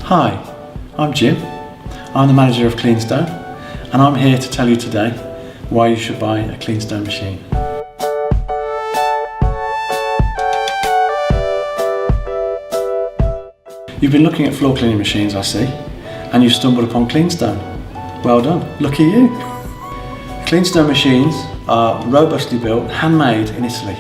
Hi, I'm Jim. I'm the manager of KleanSTONE, and I'm here to tell you today why you should buy a KleanSTONE machine. You've been looking at floor cleaning machines, I see, and you've stumbled upon KleanSTONE. Well done, lucky you. KleanSTONE machines are robustly built, handmade in Italy.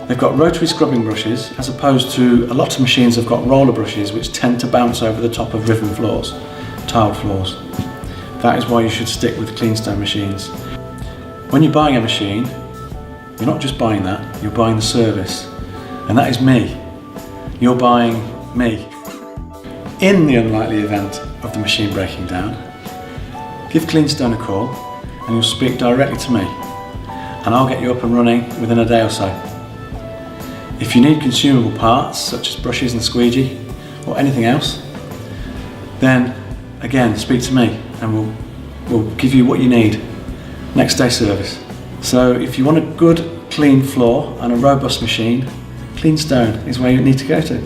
They've got rotary scrubbing brushes as opposed to a lot of machines have got roller brushes which tend to bounce over the top of riven floors, tiled floors. That is why you should stick with KleanSTONE machines. When you're buying a machine, you're not just buying that, you're buying the service. And that is me. You're buying me. In the unlikely event of the machine breaking down, give KleanSTONE a call and you'll speak directly to me, and I'll get you up and running within a day or so. If you need consumable parts such as brushes and squeegee or anything else, then again speak to me and we'll give you what you need. Next day service. So if you want a good clean floor and a robust machine, KleanSTONE is where you need to go to.